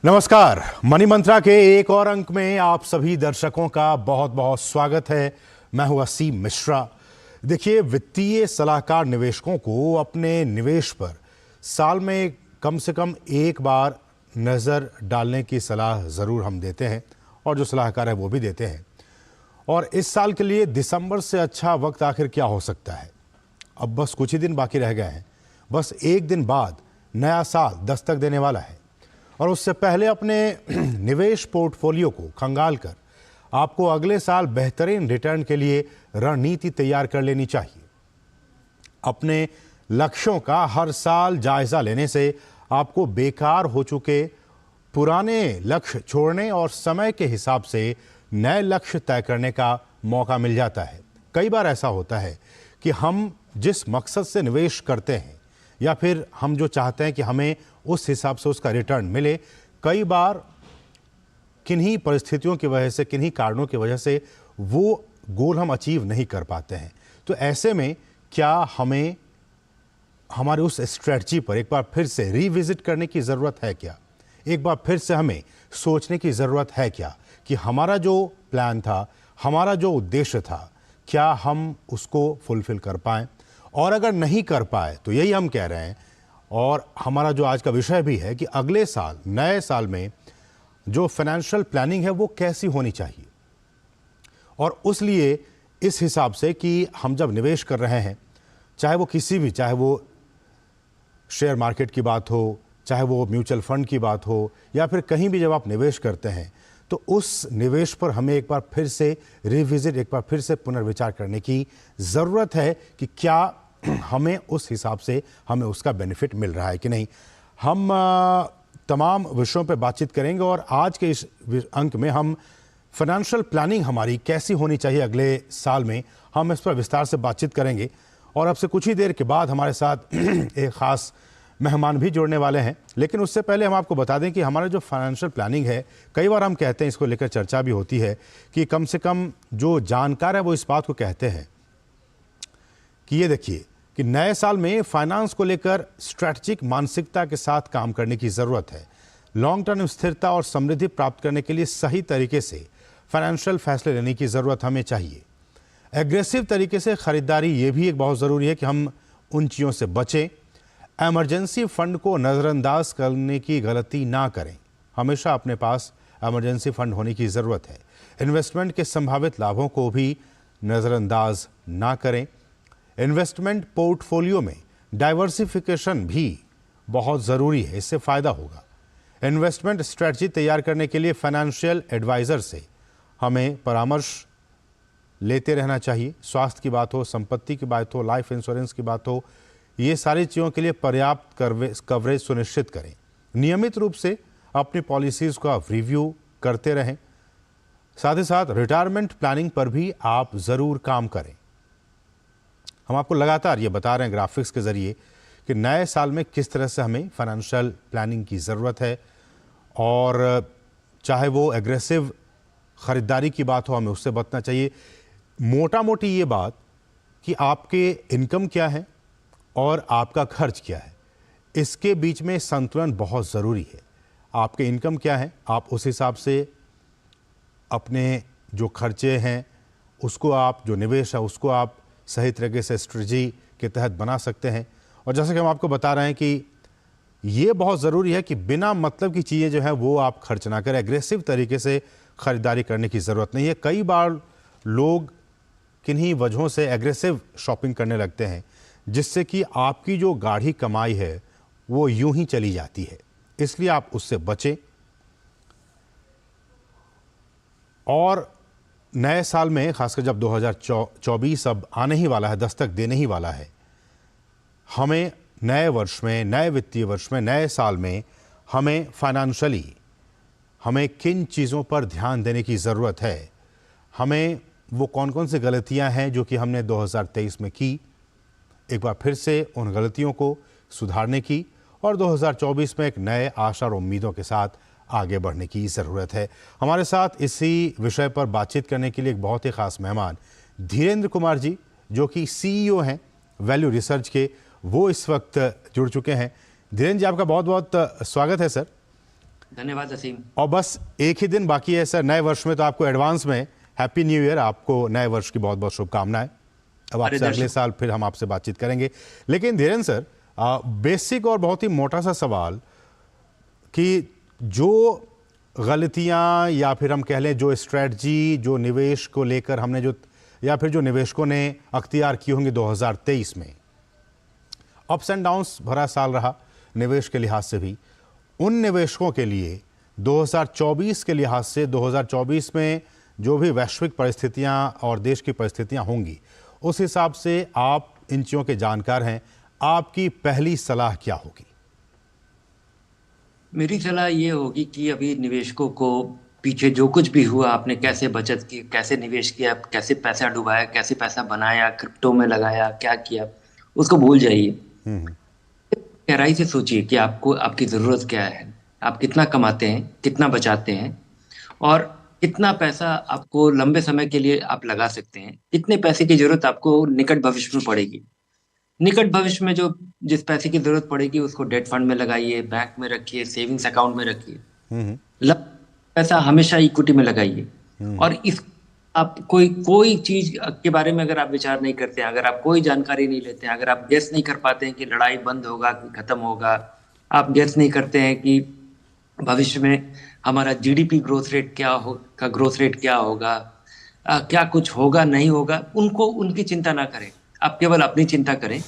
नमस्कार। मनी मंत्रा के एक और अंक में आप सभी दर्शकों का बहुत बहुत स्वागत है। मैं हूं असीम मिश्रा। देखिए, वित्तीय सलाहकार निवेशकों को अपने निवेश पर साल में कम से कम एक बार नज़र डालने की सलाह ज़रूर हम देते हैं और जो सलाहकार है वो भी देते हैं। और इस साल के लिए दिसंबर से अच्छा वक्त आखिर क्या हो सकता है। अब बस कुछ ही दिन बाकी रह गए हैं। बस एक दिन बाद नया साल दस्तक देने वाला है और उससे पहले अपने निवेश पोर्टफोलियो को खंगाल कर आपको अगले साल बेहतरीन रिटर्न के लिए रणनीति तैयार कर लेनी चाहिए। अपने लक्ष्यों का हर साल जायजा लेने से आपको बेकार हो चुके पुराने लक्ष्य छोड़ने और समय के हिसाब से नए लक्ष्य तय करने का मौका मिल जाता है। कई बार ऐसा होता है कि हम जिस मकसद से निवेश करते हैं या फिर हम जो चाहते हैं कि हमें उस हिसाब से उसका रिटर्न मिले, कई बार किन्हीं परिस्थितियों की वजह से, किन्हीं कारणों की वजह से वो गोल हम अचीव नहीं कर पाते हैं। तो ऐसे में क्या हमें हमारे उस स्ट्रेटजी पर एक बार फिर से रिविजिट करने की ज़रूरत है क्या? एक बार फिर से हमें सोचने की ज़रूरत है क्या कि हमारा जो प्लान था, हमारा जो उद्देश्य था, क्या हम उसको फुलफिल कर पाएँ? और अगर नहीं कर पाए तो यही हम कह रहे हैं, और हमारा जो आज का विषय भी है कि अगले साल, नए साल में जो फाइनेंशियल प्लानिंग है वो कैसी होनी चाहिए। और उस लिए इस हिसाब से कि हम जब निवेश कर रहे हैं, चाहे वो किसी भी, चाहे वो शेयर मार्केट की बात हो, चाहे वो म्यूचुअल फंड की बात हो, या फिर कहीं भी जब आप निवेश करते हैं तो उस निवेश पर हमें एक बार फिर से रिविजिट, एक बार फिर से पुनर्विचार करने की ज़रूरत है कि क्या हमें उस हिसाब से हमें उसका बेनिफिट मिल रहा है कि नहीं। हम तमाम विषयों पर बातचीत करेंगे और आज के इस अंक में हम फाइनेंशियल प्लानिंग हमारी कैसी होनी चाहिए अगले साल में, हम इस पर विस्तार से बातचीत करेंगे। और अब से कुछ ही देर के बाद हमारे साथ एक ख़ास मेहमान भी जुड़ने वाले हैं। लेकिन उससे पहले हम आपको बता दें कि हमारा जो फाइनेंशियल प्लानिंग है, कई बार हम कहते हैं, इसको लेकर चर्चा भी होती है कि कम से कम जो जानकार है वो इस बात को कहते हैं कि ये देखिए कि नए साल में फाइनेंस को लेकर स्ट्रैटेजिक मानसिकता के साथ काम करने की ज़रूरत है। लॉन्ग टर्म स्थिरता और समृद्धि प्राप्त करने के लिए सही तरीके से फाइनेंशियल फैसले लेने की ज़रूरत हमें चाहिए। एग्रेसिव तरीके से ख़रीदारी, ये भी एक बहुत ज़रूरी है कि हम उन चीज़ों से बचें। इमरजेंसी फंड को नज़रअंदाज करने की गलती ना करें। हमेशा अपने पास इमरजेंसी फंड होने की ज़रूरत है। इन्वेस्टमेंट के संभावित लाभों को भी नज़रअंदाज ना करें। इन्वेस्टमेंट पोर्टफोलियो में डाइवर्सिफिकेशन भी बहुत ज़रूरी है, इससे फ़ायदा होगा। इन्वेस्टमेंट स्ट्रेटजी तैयार करने के लिए फाइनेंशियल एडवाइज़र से हमें परामर्श लेते रहना चाहिए। स्वास्थ्य की बात हो, संपत्ति की बात हो, लाइफ इंश्योरेंस की बात हो, ये सारी चीज़ों के लिए पर्याप्त कवरेज सुनिश्चित करें। नियमित रूप से अपनी पॉलिसीज़ को आप रिव्यू करते रहें। साथ ही साथ रिटायरमेंट प्लानिंग पर भी आप ज़रूर काम करें। हम आपको लगातार ये बता रहे हैं ग्राफिक्स के ज़रिए कि नए साल में किस तरह से हमें फाइनेंशियल प्लानिंग की ज़रूरत है। और चाहे वो एग्रेसिव ख़रीदारी की बात हो, हमें उससे बचना चाहिए। मोटा मोटी ये बात कि आपके इनकम क्या है और आपका खर्च क्या है, इसके बीच में संतुलन बहुत ज़रूरी है। आपके इनकम क्या है, आप उस हिसाब से अपने जो खर्चे हैं उसको, आप जो निवेश है उसको आप सही तरीके से स्ट्रेटजी के तहत बना सकते हैं। और जैसे कि हम आपको बता रहे हैं कि ये बहुत ज़रूरी है कि बिना मतलब की चीज़ें जो है वो आप खर्च ना करें। एग्रेसिव तरीके से ख़रीदारी करने की ज़रूरत नहीं है। कई बार लोग किन्हीं वजहों से एग्रेसिव शॉपिंग करने लगते हैं, जिससे कि आपकी जो गाढ़ी कमाई है वो यूं ही चली जाती है। इसलिए आप उससे बचें। और नए साल में, खासकर जब 2024 अब आने ही वाला है, दस्तक देने ही वाला है, हमें नए वर्ष में, नए वित्तीय वर्ष में, नए साल में हमें फाइनेंशियली हमें किन चीज़ों पर ध्यान देने की ज़रूरत है। हमें वो कौन कौन सी गलतियां हैं जो कि हमने 2023 में की, एक बार फिर से उन गलतियों को सुधारने की और 2024 में एक नए आशा और उम्मीदों के साथ आगे बढ़ने की ज़रूरत है। हमारे साथ इसी विषय पर बातचीत करने के लिए एक बहुत ही ख़ास मेहमान धीरेन्द्र कुमार जी, जो कि CEO हैं वैल्यू रिसर्च के, वो इस वक्त जुड़ चुके हैं। धीरेन्द्र जी, आपका बहुत बहुत स्वागत है सर। धन्यवाद असीम। और बस एक ही दिन बाकी है सर नए वर्ष में, तो आपको एडवांस में हैप्पी न्यू ईयर, आपको नए वर्ष की बहुत बहुत शुभकामनाएं। अब हमारे आपसे अगले दर्शक साल फिर हम आपसे बातचीत करेंगे। लेकिन धीरेन्द्र सर, बेसिक और बहुत ही मोटा सा सवाल कि जो गलतियां या फिर हम कह लें जो स्ट्रेटजी जो निवेश को लेकर हमने जो या फिर जो निवेशकों ने अख्तियार की होंगी 2023 में, अप्स एंड डाउन्स भरा साल रहा निवेश के लिहाज से भी, उन निवेशकों के लिए 2024 के लिहाज से 2024 में जो भी वैश्विक परिस्थितियां और देश की परिस्थितियां होंगी, उस हिसाब से आप इन चीज़ों के जानकार हैं, आपकी पहली सलाह क्या होगी? मेरी सलाह ये होगी कि अभी निवेशकों को पीछे जो कुछ भी हुआ, आपने कैसे बचत की, कैसे निवेश किया, कैसे पैसा डुबाया, कैसे पैसा बनाया, क्रिप्टो में लगाया, क्या किया, उसको भूल जाइए। गहराई से सोचिए कि आपको आपकी ज़रूरत क्या है, आप कितना कमाते हैं, कितना बचाते हैं, और कितना पैसा आपको लंबे समय के लिए आप लगा सकते हैं, कितने पैसे की जरूरत आपको निकट भविष्य में पड़ेगी। निकट भविष्य में जो जिस पैसे की जरूरत पड़ेगी उसको डेट फंड में लगाइए, बैंक में रखिए, सेविंग्स अकाउंट में रखिए। पैसा हमेशा इक्विटी में लगाइए। और इस आप कोई कोई चीज के बारे में अगर आप विचार नहीं करते हैं, अगर आप कोई जानकारी नहीं लेते हैं, अगर आप गेस नहीं कर पाते हैं कि लड़ाई बंद होगा कि खत्म होगा, आप गेस नहीं करते हैं कि भविष्य में हमारा जीडीपी ग्रोथ रेट क्या होगा, क्या कुछ होगा नहीं होगा, उनकी चिंता ना करें। आप केवल अपनी चिंता करें,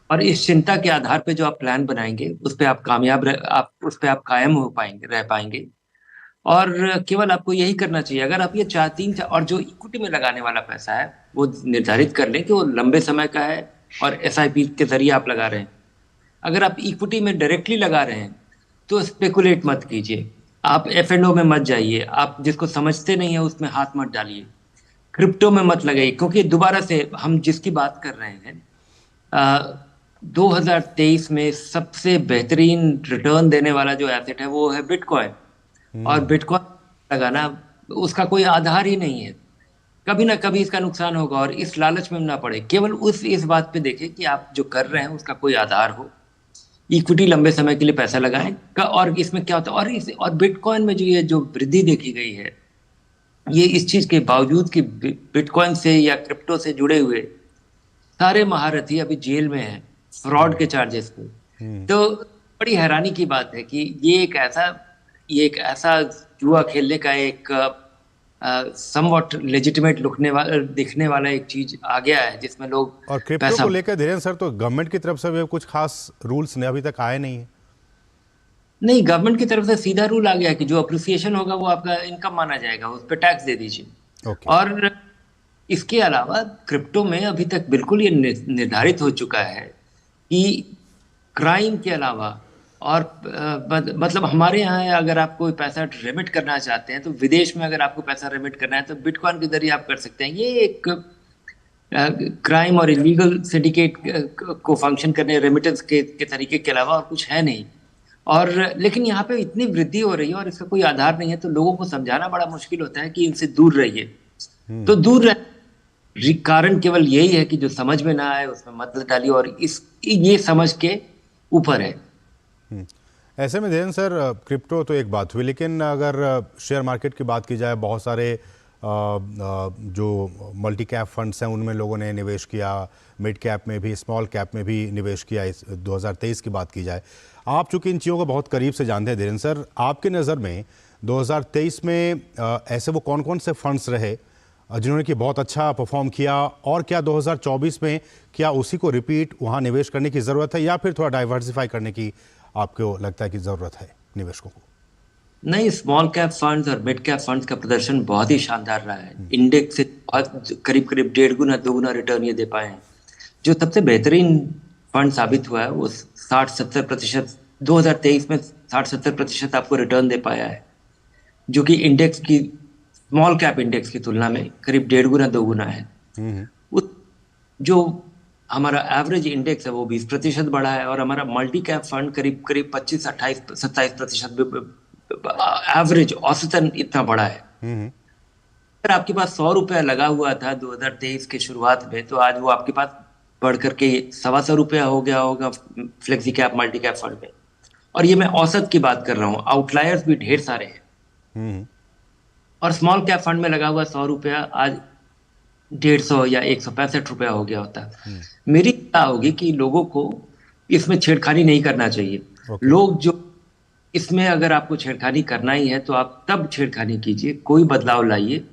और इस चिंता के आधार पे जो आप प्लान बनाएंगे उस पे आप उस पे आप कायम रह पाएंगे। और केवल आपको यही करना चाहिए। अगर आप ये और जो इक्विटी में लगाने वाला पैसा है वो निर्धारित कर लें कि वो लंबे समय का है और एसआईपी के जरिए आप लगा रहे हैं। अगर आप इक्विटी में डायरेक्टली लगा रहे हैं तो स्पेकुलेट मत कीजिए, आप एफ&ओ में मत जाइए, आप जिसको समझते नहीं है उसमें हाथ मत डालिए, क्रिप्टो में मत लगाइए। क्योंकि दोबारा से हम जिसकी बात कर रहे हैं, 2023 में सबसे बेहतरीन रिटर्न देने वाला जो एसेट है वो है बिटकॉइन। और बिटकॉइन लगाना उसका कोई आधार ही नहीं है, कभी ना कभी इसका नुकसान होगा। और इस लालच में ना पड़े, केवल इस बात पे देखें कि आप जो कर रहे हैं उसका कोई आधार हो। इक्विटी लंबे समय के लिए पैसा लगाएं और इसमें क्या होता है, और बिटकॉइन में जो वृद्धि देखी गई है, ये इस चीज के बावजूद कि बिटकॉइन से या क्रिप्टो से जुड़े हुए सारे महारथी अभी जेल में हैं फ्रॉड के चार्जेस पे। तो बड़ी हैरानी की बात है कि ये एक ऐसा जुआ खेलने का एक समवॉट लेजिटिमेट दिखने वाला एक चीज आ गया है जिसमें लोग और क्रिप्टो को लेकर धीरेन्द्र सर, तो गवर्नमेंट की तरफ से भी कुछ खास रूल्स ने अभी तक आए नहीं है। नहीं, गवर्नमेंट की तरफ से सीधा रूल आ गया कि जो अप्रिसिएशन होगा वो आपका इनकम माना जाएगा, उस पर टैक्स दे दीजिए। और इसके अलावा क्रिप्टो में अभी तक बिल्कुल ये निर्धारित हो चुका है कि क्राइम के अलावा और मतलब हमारे यहाँ अगर आप कोई पैसा रेमिट करना चाहते हैं तो विदेश में अगर आपको पैसा रेमिट करना है तो बिटकॉइन के जरिए आप कर सकते हैं। ये एक क्राइम और इलीगल सिंडिकेट को फंक्शन करने रेमिटेंस के तरीके के अलावा और कुछ है नहीं। और लेकिन यहाँ पे इतनी वृद्धि हो रही है और इसका कोई आधार नहीं है, तो लोगों को समझाना बड़ा मुश्किल होता है कि इनसे दूर रहिए। तो दूर रह कारण केवल यही है कि जो समझ में ना आए उसमें मत डालिए, और ये समझ के ऊपर है। ऐसे में धीरेन्द्र सर, क्रिप्टो तो एक बात हुई, लेकिन अगर शेयर मार्केट की बात की जाए, बहुत सारे जो मल्टी कैप फंड्स हैं उनमें लोगों ने निवेश किया, मिड कैप में भी, स्मॉल कैप में भी निवेश किया। इस 2023 की बात की जाए, आप चूंकि इन चीज़ों को बहुत करीब से जानते हैं धीरेन्द्र सर, आपके नज़र में 2023 में ऐसे वो कौन कौन से फंड्स रहे जिन्होंने कि बहुत अच्छा परफॉर्म किया, और क्या 2024 में क्या उसी को रिपीट वहाँ निवेश करने की ज़रूरत है, या फिर थोड़ा डाइवर्सिफाई करने की आपको लगता है कि ज़रूरत है निवेशकों को? नहीं, स्मॉल कैप फंड्स और मिड कैप फंड्स का प्रदर्शन बहुत ही शानदार रहा है। इंडेक्स से करीब 1.5 गुना 2 गुना रिटर्न ये दे पाए हैं। जो सबसे बेहतरीन फंड साबित हुआ है वो 60-70% 2023 में 60-70% आपको रिटर्न दे पाया है, जो कि इंडेक्स की स्मॉल कैप इंडेक्स की तुलना में करीब 1.5 गुना 2 गुना है। जो हमारा एवरेज इंडेक्स है वो 20% बढ़ा है, और हमारा मल्टी कैप फंड करीब 25-28-27% एवरेज औसतन इतना बड़ा है। अगर आपके पास 100 रुपया लगा हुआ था 2023 के शुरुआत में, तो आज वो आपके पास बढ़ करके 125 रुपया हो गया होगा flexi cap multi cap fund में। और ये मैं औसत की बात कर रहा हूँ, आउटलायर्स भी ढेर सारे हैं। हम्म। और स्मॉल कैप फंड में लगा हुआ 100 रुपया आज 150 या 165 रुपया हो गया होता। हम्म। मेरी सलाह होगी कि लोगों को इसमें छेड़खानी नहीं करना चाहिए। ओके। लोग जो इसमें अगर आपको छेड़खानी करना ही है तो आप तब छेड़खानी कीजिए, कोई बदलाव लाइए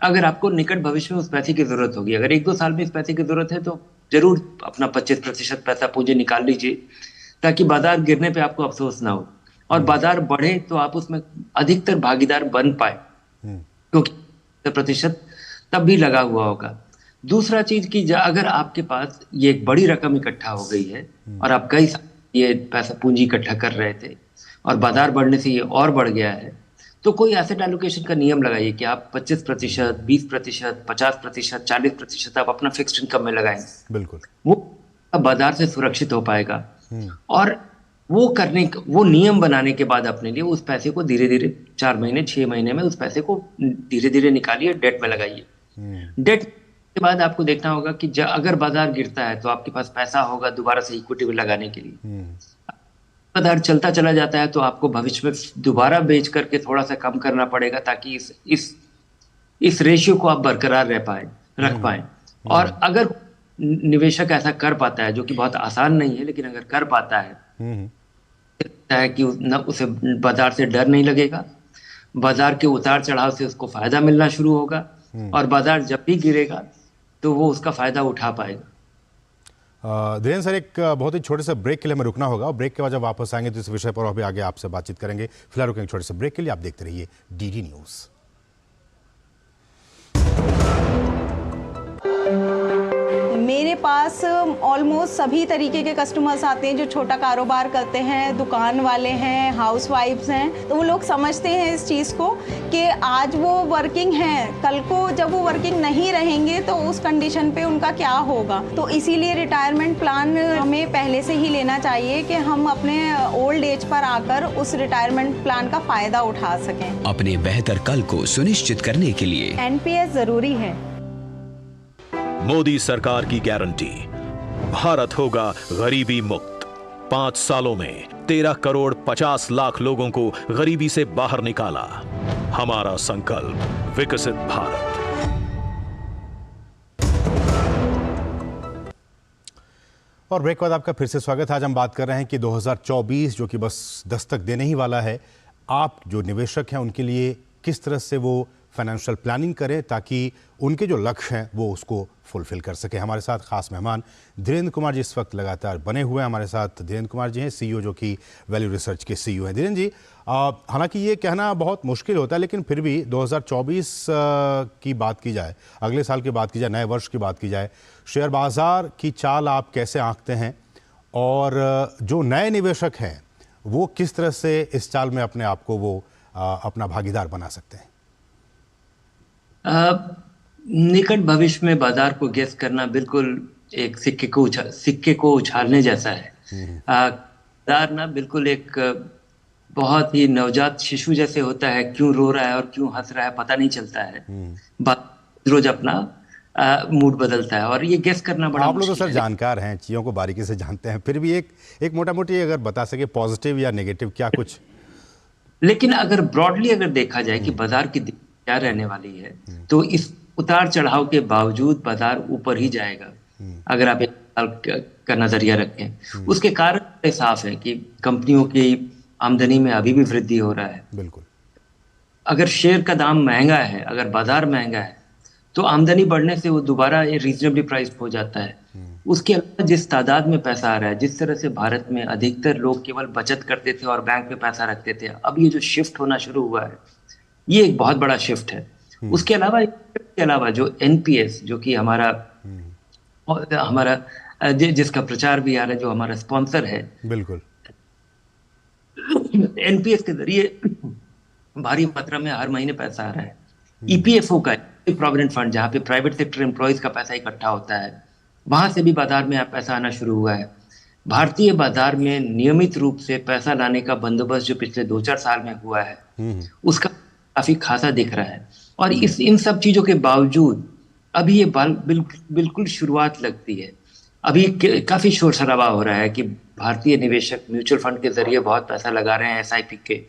अगर आपको निकट भविष्य में उस पैसे की जरूरत होगी। अगर 1-2 साल में इस पैसे की जरूरत है तो जरूर अपना 25% पैसा पूंजी निकाल लीजिए, ताकि बाजार गिरने पे आपको अफसोस ना हो, और बाजार बढ़े तो आप उसमें अधिकतर भागीदार बन पाए, हम्म। क्योंकि प्रतिशत तब भी लगा हुआ होगा। दूसरा चीज कि अगर आपके पास ये एक बड़ी रकम इकट्ठा हो गई है और आप कई साल ये पैसा पूंजी इकट्ठा कर रहे थे और बाजार बढ़ने से ये और बढ़ गया है, तो कोई एसेट एलोकेशन का नियम लगाइए कि आप 25%, 20%, 50%, 40% आप अपना फिक्स्ड इनकम में लगाएं। बिल्कुल। वो बाजार से सुरक्षित हो पाएगा। हम्म। और वो नियम बनाने के बाद अपने लिए उस पैसे को धीरे धीरे 4 महीने 6 महीने में उस पैसे को धीरे धीरे निकालिए, डेट में लगाइए। हम्म। डेट के बाद आपको देखना होगा कि अगर बाजार गिरता है तो आपके पास पैसा होगा दोबारा से इक्विटी में लगाने के लिए। हम्म। बाजार चलता चला जाता है तो आपको भविष्य में दोबारा बेच करके थोड़ा सा कम करना पड़ेगा, ताकि इस रेशियो को आप बरकरार रख पाए। और अगर निवेशक ऐसा कर पाता है, जो कि बहुत आसान नहीं है, लेकिन अगर कर पाता है, हम्म। लगता है कि उसे बाजार से डर नहीं लगेगा, बाजार के उतार चढ़ाव से उसको फायदा मिलना शुरू होगा, और बाजार जब भी गिरेगा तो वो उसका फायदा उठा पाएगा। धीरेन्द्र सर, एक बहुत ही छोटे से ब्रेक के लिए हमें रुकना होगा, और ब्रेक के बाद जब वापस आएंगे तो इस विषय पर अभी आगे आपसे बातचीत करेंगे। फिलहाल रुकेंगे छोटे से ब्रेक के लिए। आप देखते रहिए डीडी न्यूज़। मेरे पास ऑलमोस्ट सभी तरीके के कस्टमर्स आते हैं, जो छोटा कारोबार करते हैं, दुकान वाले हैं, हाउसवाइफ्स हैं। तो वो लोग समझते हैं इस चीज़ को कि आज वो वर्किंग हैं, कल को जब वो वर्किंग नहीं रहेंगे तो उस कंडीशन पे उनका क्या होगा। तो इसीलिए रिटायरमेंट प्लान हमें पहले से ही लेना चाहिए कि हम अपने ओल्ड एज पर आकर उस रिटायरमेंट प्लान का फ़ायदा उठा सकें। अपने बेहतर कल को सुनिश्चित करने के लिए एनपीएस ज़रूरी है। मोदी सरकार की गारंटी, भारत होगा गरीबी मुक्त। 5 सालों में 13 करोड़ 50 लाख लोगों को गरीबी से बाहर निकाला। हमारा संकल्प विकसित भारत। और ब्रेक के बाद आपका फिर से स्वागत है। आज हम बात कर रहे हैं कि 2024 जो कि बस दस्तक देने ही वाला है, आप जो निवेशक हैं उनके लिए किस तरह से वो फाइनेंशियल प्लानिंग करें ताकि उनके जो लक्ष्य हैं वो उसको फुलफिल कर सके। हमारे साथ खास मेहमान धीरेन्द्र कुमार जी इस वक्त लगातार बने हुए हैं। हमारे साथ धीरेन्द्र कुमार जी हैं, सीईओ, जो कि वैल्यू रिसर्च के सीईओ हैं। धीरेन्द्र जी, हालांकि ये कहना बहुत मुश्किल होता है, लेकिन फिर भी 2024 की बात की जाए, अगले साल की बात की जाए, नए वर्ष की बात की जाए, शेयर बाज़ार की चाल आप कैसे आंकते हैं, और जो नए निवेशक हैं वो किस तरह से इस चाल में अपने आप को वो अपना भागीदार बना सकते हैं? निकट भविष्य में बाजार को गेस करना बिल्कुल एक सिक्के को उछालने जैसा है। बाजार ना बिल्कुल एक बहुत ही नवजात शिशु जैसे होता है, क्यों रो रहा है और क्यों हंस रहा है पता नहीं चलता है। रोज अपना मूड बदलता है, और ये गेस करना बड़ा आप लोग तो मुश्किल सर है। जानकार हैं, चीज़ों को बारीकी से जानते हैं, फिर भी एक मोटा मोटी अगर बता सके पॉजिटिव या नेगेटिव क्या कुछ। लेकिन अगर ब्रॉडली अगर देखा जाए कि बाजार की दिशा क्या रहने वाली है, तो इस उतार चढ़ाव के बावजूद बाजार ऊपर ही जाएगा, अगर आप एक साल का नजरिया रखें। उसके कारण बड़े साफ है कि कंपनियों की आमदनी में अभी भी वृद्धि हो रहा है। बिल्कुल। अगर शेयर का दाम महंगा है, अगर बाजार महंगा है, तो आमदनी बढ़ने से वो दोबारा रीजनेबली प्राइस्ड हो जाता है। उसके अलावा जिस तादाद में पैसा आ रहा है, जिस तरह से भारत में अधिकतर लोग केवल बचत करते थे और बैंक में पैसा रखते थे, अब ये जो शिफ्ट होना शुरू हुआ है, ये एक बहुत बड़ा शिफ्ट है। उसके अलावा जो एनपीएस, जो कि हमारा जिसका प्रचार भी आ रहा है, जो हमारा स्पॉन्सर है, बिल्कुल, एनपीएस के जरिए भारी मात्रा में हर महीने पैसा आ रहा है। ईपीएफओ का प्रोविडेंट फंड, जहाँ पे प्राइवेट सेक्टर एम्प्लॉयज का पैसा इकट्ठा होता है, वहां से भी बाजार में पैसा आना शुरू हुआ है। भारतीय बाजार में नियमित रूप से पैसा लाने का बंदोबस्त जो पिछले 2-4 साल में हुआ है, उसका काफी खासा दिख रहा है। और इन सब चीजों के बावजूद अभी ये बिल्कुल शुरुआत लगती है। अभी काफी शोर शराबा हो रहा है कि भारतीय निवेशक म्यूचुअल फंड के जरिए बहुत पैसा लगा रहे हैं एसआईपी के,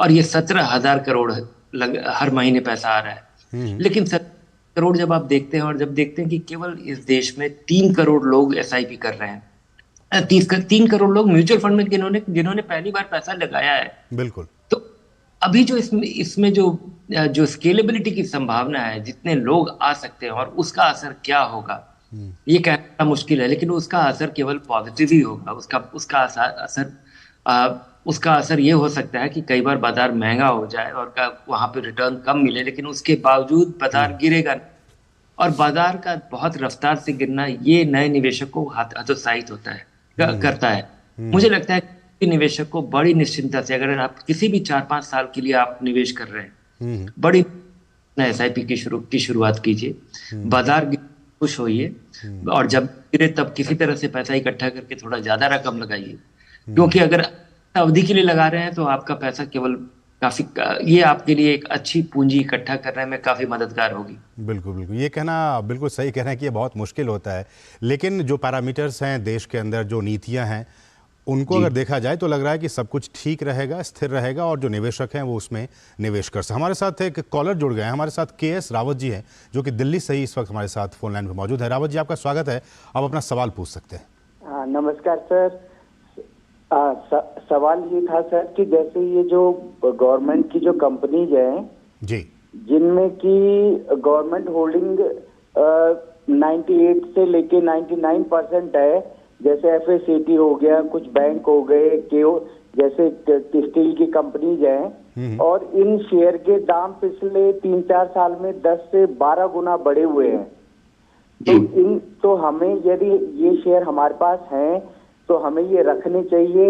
और ये 17,000 करोड़ हर महीने पैसा आ रहा है। लेकिन 17 करोड़ जब आप देखते हैं, और जब देखते हैं कि केवल इस देश में 3 करोड़ लोग एसआईपी कर रहे हैं, 3 करोड़ लोग म्यूचुअल फंड में जिन्होंने पहली बार पैसा लगाया है, बिल्कुल। तो अभी जो इसमें जो स्केलेबिलिटी की संभावना है, जितने लोग आ सकते हैं और उसका असर क्या होगा, ये कहना मुश्किल है, लेकिन उसका असर केवल पॉजिटिव ही होगा। उसका असर ये हो सकता है कि कई बार बाजार महंगा हो जाए और वहां पे रिटर्न कम मिले, लेकिन उसके बावजूद बाजार गिरेगा नहीं। और बाजार का बहुत रफ्तार से गिरना ये नए निवेशक को हतोत्साहित करता है। मुझे लगता है कि निवेशक को बड़ी निश्चिंता से, अगर आप किसी भी 4-5 साल के लिए आप निवेश कर रहे हैं, बड़ी एसआईपी की शुरुआत कीजिए, बाजार खुश होइए, और जब गिरे तब किसी तरह से पैसा इकट्ठा करके थोड़ा ज्यादा रकम लगाइए, क्योंकि अगर अवधि के लिए लगा रहे हैं तो आपका पैसा केवल ये आपके लिए एक अच्छी पूंजी इकट्ठा करने में काफी मददगार होगी। बिल्कुल बिल्कुल, ये कहना बिल्कुल सही कह रहे हैं कि ये बहुत मुश्किल होता है, लेकिन जो पैरामीटर्स हैं देश के अंदर, जो नीतियां हैं, उनको अगर देखा जाए तो लग रहा है कि सब कुछ ठीक रहेगा, स्थिर रहेगा, और जो निवेशक हैं वो उसमें निवेश कर सकते। हमारे साथ एक कॉलर जुड़ गए हैं, हमारे साथ KS रावत जी हैं, जो कि दिल्ली से ही इस वक्त हमारे साथ फोन लाइन पर मौजूद है। रावत जी, आपका स्वागत है, आप अपना सवाल पूछ सकते हैं। नमस्कार सर। सवाल ये था सर कि जैसे ये जो गवर्नमेंट की जो कंपनीज हैं जी, जिनमें कि गवर्नमेंट होल्डिंग 98 से लेके 99% है, जैसे FACT हो गया, कुछ बैंक हो गए, जैसे स्टील की कंपनीज हैं, और इन शेयर के दाम पिछले 3-4 साल में 10 से 12 गुना बढ़े हुए हैं। तो हमें यदि ये शेयर हमारे पास हैं तो हमें ये रखने चाहिए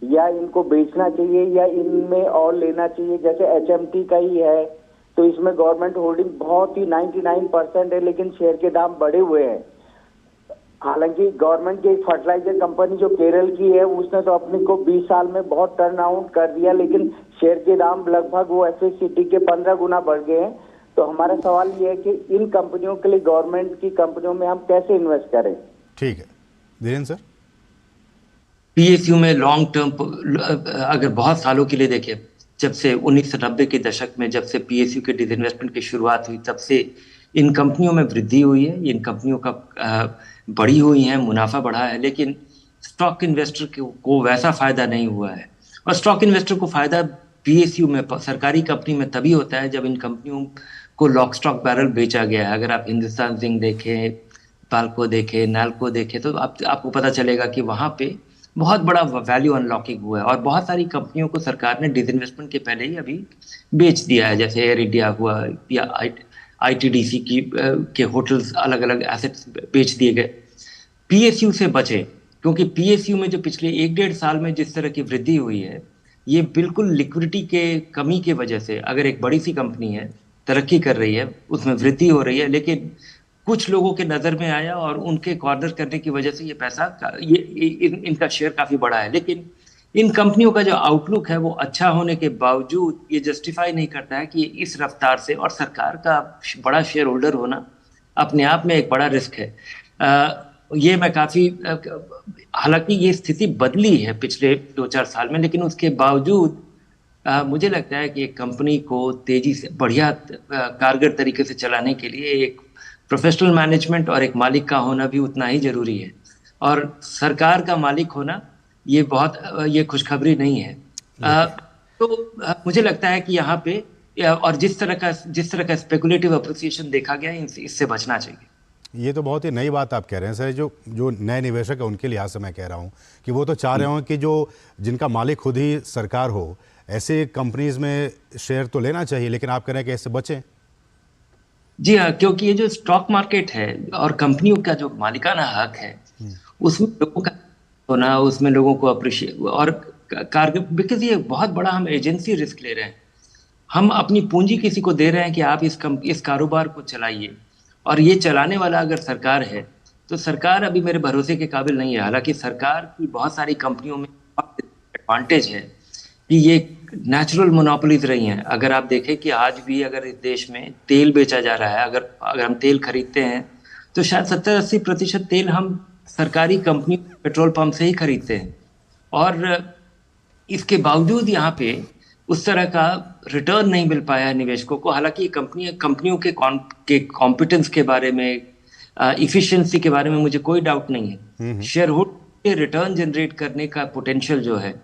या इनको बेचना चाहिए या इनमें और लेना चाहिए? जैसे HMT का ही है, तो इसमें गवर्नमेंट होल्डिंग बहुत ही 99% है, लेकिन शेयर के दाम बढ़े हुए हैं। हालांकि गवर्नमेंट की एक फर्टिलाइजर कंपनी जो केरल की है, उसने तो अपने को 20 साल में बहुत टर्न आउट कर दिया, लेकिन शेयर के दाम लगभग वो FACT के 15 गुना बढ़ गए हैं। तो हमारा सवाल ये है कि इन कंपनियों के लिए, गवर्नमेंट की कंपनियों में हम कैसे इन्वेस्ट करें? ठीक है, धीरेन्द्र सर। PSU में लॉन्ग टर्म, अगर बहुत सालों के लिए देखें, जब से 1990 के दशक में जब से PSU के डिसइन्वेस्टमेंट की शुरुआत हुई, तब से इन कंपनियों में वृद्धि हुई है, इन कंपनियों का बड़ी हुई है, मुनाफा बढ़ा है, लेकिन स्टॉक इन्वेस्टर को वैसा फायदा नहीं हुआ है। और स्टॉक इन्वेस्टर को फायदा PSU में, सरकारी कंपनी में तभी होता है जब इन कंपनियों को लॉक स्टॉक बैरल बेचा गया है। अगर आप हिंदुस्तान जिंक देखें, पाल्को देखें, नाल्को देखें, तो आपको पता चलेगा कि वहां पे बहुत बड़ा वैल्यू अनलॉकिंग हुआ है। और बहुत सारी कंपनियों को सरकार ने डिसइन्वेस्टमेंट के पहले ही अभी बेच दिया है, जैसे एयर इंडिया हुआ, या ITDC के होटल्स, अलग अलग एसेट्स बेच दिए गए। PSU से बचे, क्योंकि PSU में जो पिछले 1-1.5 साल में जिस तरह की वृद्धि हुई है, ये बिल्कुल लिक्विडिटी के कमी की वजह से। अगर एक बड़ी सी कंपनी है, तरक्की कर रही है, उसमें वृद्धि हो रही है, लेकिन कुछ लोगों के नजर में आया और उनके कॉर्नर करने की वजह से ये पैसा, इनका शेयर काफी बढ़ा है। लेकिन इन कंपनियों का जो आउटलुक है वो अच्छा होने के बावजूद ये जस्टिफाई नहीं करता है कि इस रफ्तार से, और सरकार का बड़ा शेयर होल्डर होना अपने आप में एक बड़ा रिस्क है। ये मैं काफी, हालांकि ये स्थिति बदली है पिछले 2-4 साल में, लेकिन उसके बावजूद मुझे लगता है कि एक कंपनी को तेजी से, बढ़िया कारगर तरीके से चलाने के लिए एक प्रोफेशनल मैनेजमेंट और एक मालिक का होना भी उतना ही जरूरी है। और सरकार का मालिक होना ये खुशखबरी नहीं है। तो मुझे लगता है कि यहाँ पे, और जिस तरह का स्पेकुलेटिव अप्रिसिएशन देखा गया, इससे बचना चाहिए। ये तो बहुत ही नई बात आप कह रहे हैं सर। जो नए निवेशक है उनके लिहाज से मैं कह रहा हूँ कि वो तो चाह रहे हों कि जिनका मालिक खुद ही सरकार हो, ऐसे कंपनीज में शेयर तो लेना चाहिए, लेकिन आप कह रहे हैं कि इससे बचें। जी हाँ, क्योंकि ये जो स्टॉक मार्केट है और कंपनियों का जो मालिकाना हक है, उसमें लोगों का होना, उसमें लोगों को अप्रिशिएट और बिकॉज ये बहुत बड़ा हम एजेंसी रिस्क ले रहे हैं। हम अपनी पूंजी किसी को दे रहे हैं कि आप इस कारोबार को चलाइए, और ये चलाने वाला अगर सरकार है, तो सरकार अभी मेरे भरोसे के काबिल नहीं है। हालांकि सरकार की बहुत सारी कंपनियों में एडवांटेज है कि ये नेचुरल मोनोपोलीज रही हैं। अगर आप देखें कि आज भी अगर इस देश में तेल बेचा जा रहा है, अगर हम तेल खरीदते हैं, तो शायद 70-80% तेल हम सरकारी कंपनी पेट्रोल पंप से ही खरीदते हैं। और इसके बावजूद यहाँ पे उस तरह का रिटर्न नहीं मिल पाया है निवेशकों को। हालांकि कंपनियों के कॉम्पिटेंस के बारे में, इफिशिएंसी के बारे में मुझे कोई डाउट नहीं है। शेयर होल्डर के रिटर्न जनरेट करने का पोटेंशियल जो है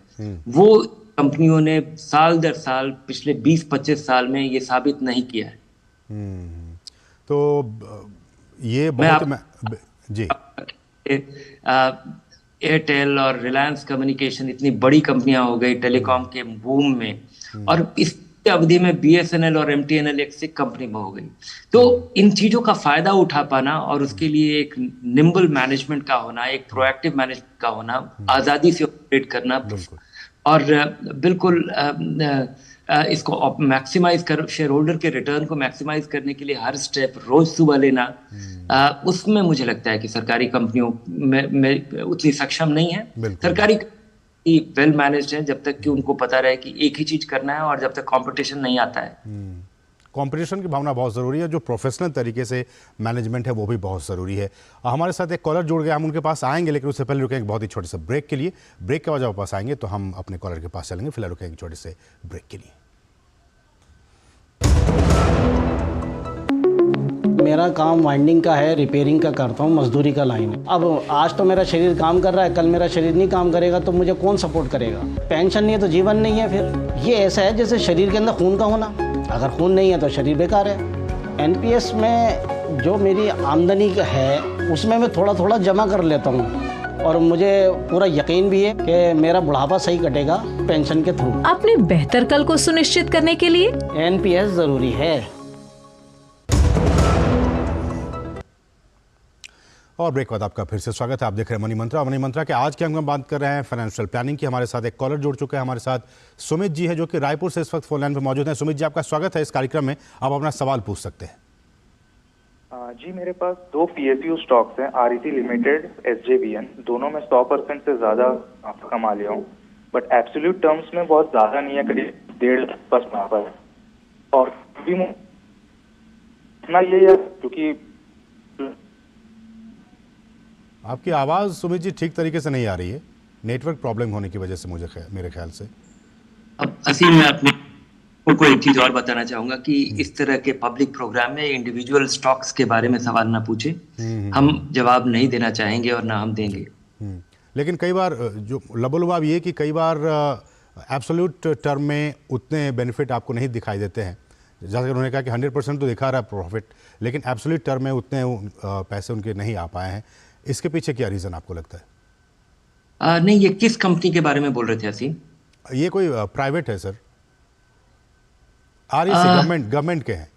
वो कंपनियों ने साल दर साल पिछले 20-25 साल में ये साबित नहीं किया है। तो ये बहुत जी एयरटेल और रिलायंस कम्युनिकेशन इतनी बड़ी कंपनियां हो गई टेलीकॉम के बूम में, और इस अवधि में बीएसएनएल और एमटीएनएल एक सिक कंपनी में हो गई। तो इन चीजों का फायदा उठा पाना और उसके लिए एक निम्बल मैनेजमेंट का होना, एक प्रोएक्टिव मैनेजमेंट का होना, आजादी से ऑपरेट करना, और बिल्कुल इसको मैक्सिमाइज कर, शेयर होल्डर के रिटर्न को मैक्सिमाइज करने के लिए हर स्टेप रोज सुबह लेना, उसमें मुझे लगता है कि सरकारी कंपनियों में उतनी सक्षम नहीं है। सरकारी वेल मैनेज्ड है जब तक कि उनको पता रहे कि एक ही चीज करना है, और जब तक कंपटीशन नहीं आता है। कंपटीशन की भावना बहुत ज़रूरी है, जो प्रोफेशनल तरीके से मैनेजमेंट है वो भी बहुत ज़रूरी है। हमारे साथ एक कॉलर जुड़ गया, हम उनके पास आएंगे, लेकिन उससे पहले रुकेंगे बहुत ही छोटे से ब्रेक के लिए। ब्रेक के बाद जब वापस आएंगे तो हम अपने कॉलर के पास चलेंगे, फिलहाल रुकेंगे छोटे से ब्रेक के लिए। मेरा काम वाइंडिंग का है, रिपेयरिंग का करता हूँ, मजदूरी का लाइन है। अब आज तो मेरा शरीर काम कर रहा है, कल मेरा शरीर नहीं काम करेगा तो मुझे कौन सपोर्ट करेगा? पेंशन नहीं है तो जीवन नहीं है। फिर ये ऐसा है जैसे शरीर के अंदर खून का होना, अगर खून नहीं है तो शरीर बेकार है। एनपीएस में जो मेरी आमदनी है उसमें मैं थोड़ा थोड़ा जमा कर लेता हूँ, और मुझे पूरा यकीन भी है कि मेरा बुढ़ापा सही कटेगा पेंशन के थ्रू। अपने बेहतर कल को सुनिश्चित करने के लिए एनपीएस जरूरी है। और ब्रेक बाद आपका फिर से स्वागत है। आप देख रहे हैं मनी मंत्रा। मनी मंत्रा के आज के अंक में बात कर रहे हैं फाइनेंशियल प्लानिंग की। हमारे साथ एक कॉलर जुड़ चुके हैं, हमारे साथ सुमित जी है जो कि रायपुर से इस वक्त फोन लाइन पर मौजूद हैं। सुमित जी, आपका स्वागत है इस कार्यक्रम में, आप अपना सवाल पूछ सकते हैं। जी, मेरे पास 2 PSU स्टॉक्स हैं, REC लिमिटेड, SJVN, दोनों में 100% से ज्यादा मुनाफा कमा लिया हूँ, बट एब्सोल्यूट टर्म्स में बहुत ज्यादा नहीं है, करीब 1.5 लाख बस मुनाफा है। और ना ये है क्योंकि आपकी आवाज़ सुमित जी ठीक तरीके से नहीं आ रही है, नेटवर्क प्रॉब्लम होने की वजह से मेरे ख्याल से। अब असीम, मैं अपने को एक चीज और बताना चाहूंगा कि इस तरह के पब्लिक प्रोग्राम में इंडिविजुअल स्टॉक्स के बारे में सवाल ना पूछे, हम जवाब नहीं देना चाहेंगे और ना हम देंगे। लेकिन कई बार जो लबोलुबाब ये कि कई बार एब्सोल्यूट टर्म में उतने बेनिफिट आपको नहीं दिखाई देते हैं, जैसे उन्होंने कहा कि 100% तो दिखा रहा है प्रॉफिट, लेकिन एब्सोल्यूट टर्म में उतने पैसे उनके नहीं आ पाए हैं। इसके पीछे क्या रीज़न आपको लगता है? नहीं, ये किस कंपनी के बारे में बोल रहे थे असीम? ये कोई प्राइवेट है सर, REC गवर्नमेंट के हैं?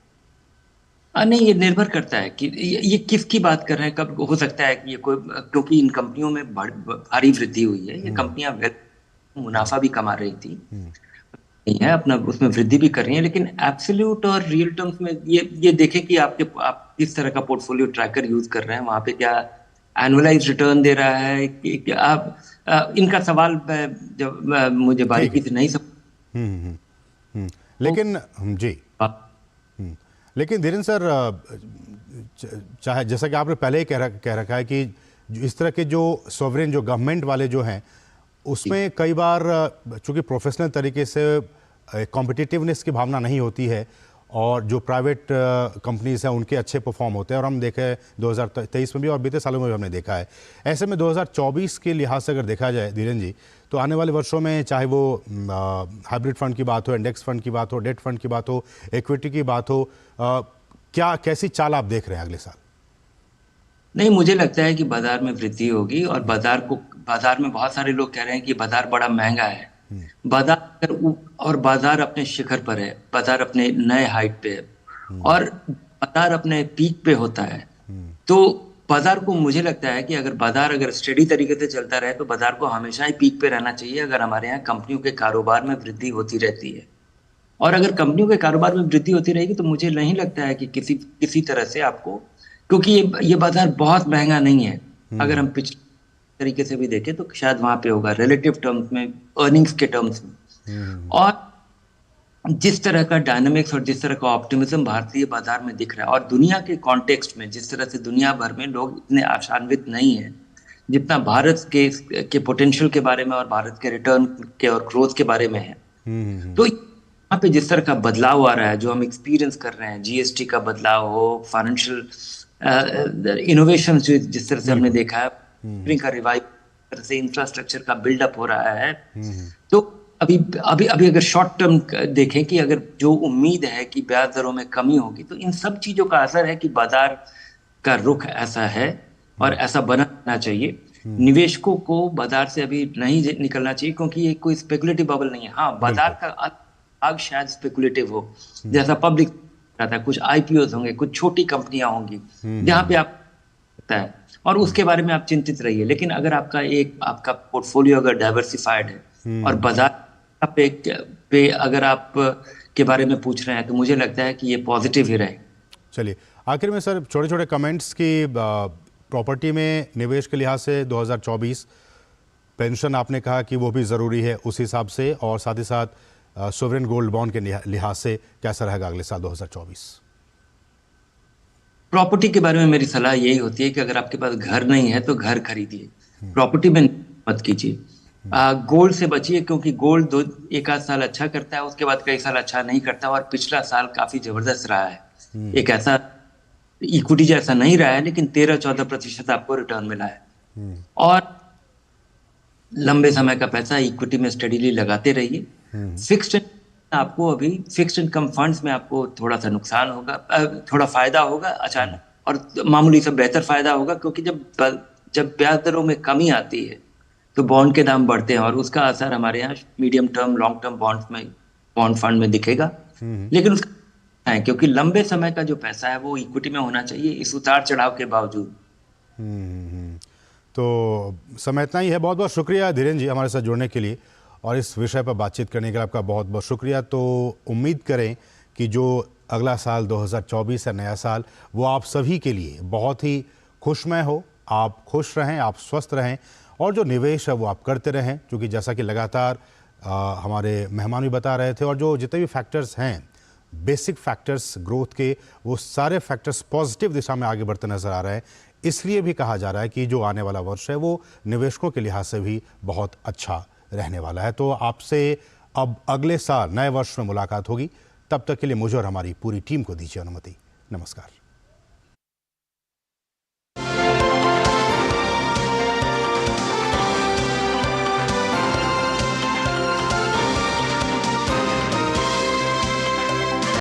नहीं, ये निर्भर करता है कि ये किसकी बात कर रहे हैं। कब हो सकता है कि ये कोई, क्योंकि इन कंपनियों में भारी वृद्धि हुई है, ये कंपनियां मुनाफा भी कमा रही थी, है अपना उसमें वृद्धि भी कर रही है, लेकिन एब्सोल्यूट और रियल टर्म्स में ये देखें कि आप किस तरह का पोर्टफोलियो ट्रैकर यूज कर रहे हैं, वहां पे क्या एनुअलाइज रिटर्न दे रहा है कि आप इनका सवाल जब मुझे बारीकी से नहीं लेकिन जी लेकिन धीरेन्द्र सर, चाहे जैसा कि आपने पहले ही कह रखा है कि इस तरह के जो सॉवरेन, जो गवर्नमेंट वाले जो हैं, उसमें कई बार चूंकि प्रोफेशनल तरीके से कॉम्पिटिटिवनेस की भावना नहीं होती है, और जो प्राइवेट कंपनीज हैं उनके अच्छे परफॉर्म होते हैं, और हम देखें 2023 में भी और बीते सालों में भी हमने देखा है। ऐसे में 2024 के लिहाज से अगर देखा जाए धीरेन्द्र जी, तो आने वाले वर्षों में चाहे वो हाइब्रिड फंड की बात हो, इंडेक्स फंड की बात हो, डेट फंड की बात हो, इक्विटी की बात हो, कैसी चाल आप देख रहे हैं अगले साल? नहीं, मुझे लगता है कि बाजार में वृद्धि होगी, और बाजार में बहुत सारे लोग कह रहे हैं कि बाजार बड़ा महंगा है। बाजार अपने शिखर पर है, बाजार अपने नए हाइट पे है, और बाजार अपने पीक पे होता है। तो बाजार को, मुझे लगता है कि अगर स्टेडी तरीके से चलता रहे तो बाजार को हमेशा ही पीक पे रहना चाहिए, अगर हमारे यहाँ कंपनियों के कारोबार में वृद्धि होती रहती है। और अगर कंपनियों के कारोबार में वृद्धि होती रहेगी तो मुझे नहीं लगता है कि किसी तरह से आपको, क्योंकि ये बाजार बहुत महंगा नहीं है। अगर हम पिछले तरीके से भी देखें तो शायद वहां पे होगा रिलेटिव टर्म्स में, अर्निंग्स के टर्म्स में। और जिस तरह का डायनामिक्स और जिस तरह का ऑप्टिमिज्म भारतीय बाजार में दिख रहा है, और दुनिया के कॉन्टेक्स्ट में जिस तरह से दुनिया भर में लोग इतने आशान्वित नहीं है जितना भारत के पोटेंशियल के बारे में और भारत के रिटर्न के और ग्रोथ के बारे में है। तो यहाँ पे जिस तरह का बदलाव आ रहा है, जो हम एक्सपीरियंस कर रहे हैं, जीएसटी का बदलाव हो, फाइनेंशियल इनोवेशन जिस तरह से हमने देखा है, का रिवाइव से इंफ्रास्ट्रक्चर का बिल्डअप हो रहा है, तो अभी अभी अभी अगर शॉर्ट टर्म देखें कि अगर जो उम्मीद है कि ब्याज दरों में कमी होगी, तो इन सब चीजों का असर है कि बाजार का रुख ऐसा है और ऐसा बनना चाहिए। निवेशकों को बाजार से अभी नहीं निकलना चाहिए, क्योंकि ये कोई स्पेकुलेटिव बबल नहीं है। हाँ, बाजार का भाग शायद स्पेकुलेटिव हो, जैसा पब्लिक रहता है, कुछ आईपीओ होंगे, कुछ छोटी कंपनियां होंगी जहां पे आप सकता है, और उसके बारे में आप चिंतित रहिए। लेकिन अगर आपका पोर्टफोलियो अगर डाइवर्सिफाइड है और बाजार पे अगर आप के बारे में पूछ रहे हैं, तो मुझे लगता है कि ये पॉजिटिव ही रहे। चलिए, आखिर में सर छोटे छोटे कमेंट्स की प्रॉपर्टी में निवेश के लिहाज से 2024 पेंशन आपने कहा कि वो भी ज़रूरी है उस हिसाब से, और साथ ही साथ सोवरेन गोल्ड बॉन्ड के लिहाज से कैसा रहेगा अगले साल 2024? प्रॉपर्टी के बारे में मेरी सलाह यही होती है कि अगर आपके पास घर नहीं है तो घर खरीदिए, प्रॉपर्टी में मत कीजिए। गोल्ड से बचिए, क्योंकि गोल्ड एक आध साल अच्छा करता है, उसके बाद कई साल अच्छा नहीं करता, और पिछला साल काफी जबरदस्त रहा है। एक ऐसा इक्विटी जैसा नहीं रहा है, लेकिन 13-14% आपको रिटर्न मिला है। और लंबे समय का पैसा इक्विटी में स्टडीली लगाते रहिए। फिक्स्ड आपको अभी फिक्स्ड इनकम फंड्स में आपको थोड़ा सा नुकसान होगा, थोड़ा फायदा होगा अचानक, और मामूली सा बेहतर फायदा होगा, क्योंकि जब ब्याज दरों में कमी आती है तो बॉन्ड के दाम बढ़ते हैं, और उसका असर हमारे यहाँ medium term long term bond fund में दिखेगा। लेकिन उसका है, क्योंकि लंबे समय का जो पैसा है वो इक्विटी में होना चाहिए, इस उतार चढ़ाव के बावजूद। तो समय इतना ही है। बहुत बहुत शुक्रिया धीरेन्द्र जी हमारे साथ जुड़ने के लिए और इस विषय पर बातचीत करने के लिए आपका बहुत बहुत शुक्रिया। तो उम्मीद करें कि जो अगला साल 2024 है, नया साल, वो आप सभी के लिए बहुत ही खुशमय हो। आप खुश रहें, आप स्वस्थ रहें, और जो निवेश है वो आप करते रहें, क्योंकि जैसा कि लगातार हमारे मेहमान भी बता रहे थे, और जो जितने भी फैक्टर्स हैं, बेसिक फैक्टर्स ग्रोथ के, वो सारे फैक्टर्स पॉजिटिव दिशा में आगे बढ़ते नजर आ रहे हैं। इसलिए भी कहा जा रहा है कि जो आने वाला वर्ष है वो निवेशकों के लिहाज से भी बहुत अच्छा रहने वाला है। तो आपसे अब अगले साल नए वर्ष में मुलाकात होगी। तब तक के लिए मुझे और हमारी पूरी टीम को दीजिए अनुमति। नमस्कार।